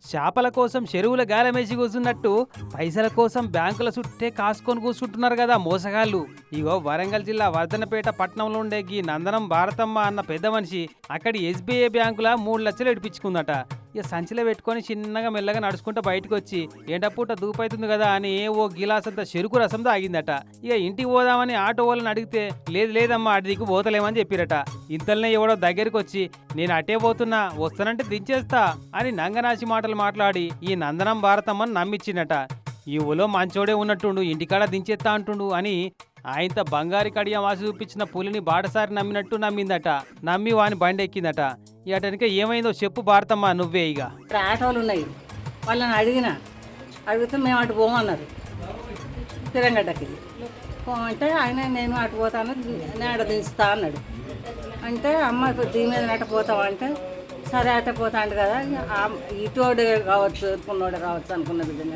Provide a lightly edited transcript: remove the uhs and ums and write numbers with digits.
చేపల కోసం చెరువుల గాలమేసి కూర్చున్నట్టు పైసల కోసం బ్యాంకుల చుట్టే కాసుకొని కూర్చుంటున్నారు కదా మోసగాళ్ళు. ఇగో వరంగల్ జిల్లా వర్ధనపేట పట్టణంలో ఉండే ఈ నందనం భారతమ్మ అన్న పెద్ద మనిషి అక్కడి ఎస్బీఐ బ్యాంకుల 3 లక్షలు ఇడిపించుకుందట. ఇక సంచిలో పెట్టుకొని చిన్నగా మెల్లగా నడుచుకుంటూ బయటకు వచ్చి ఎండపూట దూపైతుంది కదా అని ఓ గిలాస్ అంత చెరుకు రసం తాగిందట. ఇక ఇంటికి పోదామని ఆటో వాళ్ళని అడిగితే లేదమ్మా అటు దిక్కు పోతలేమని చెప్పిరట. ఇంతలోనే ఎవడో దగ్గరికి వచ్చి నేను అటే పోతున్నా వస్తానంటే దించేస్తా అని నంగనాసి మాటలు మాట్లాడి ఈ నందనం భారతమ్మని నమ్మిచ్చిందట. ఈ ఊలో మంచోడే ఉన్నట్టుండు ఇంటికాడ దించేస్తా అంటుండు అని ఆయనతో బంగారి కడియం వాసి చూపించిన పులిని బాటసారి నమ్మినట్టు నమ్మిందట. నమ్మి వాని బండి ఎక్కిందట. ఇటనిక ఏమైందో చెప్పు భారతమ్మ నువ్వే. ఇక ఇక్కడ ఆటోలు ఉన్నాయి, వాళ్ళని అడిగితే మేము అటు పోమన్నారు. తిరంగడ్డకి పోమంటే ఆయన నేను అటు పోతాను నేను అటు దించుతా అన్నాడు. అంటే అమ్మ దీని మీద అట పోతావా అంటే సరే అట పోతాండు కదా ఇటోడే కావచ్చు కొన్నోడే కావచ్చు అనుకున్న బిడ్డ.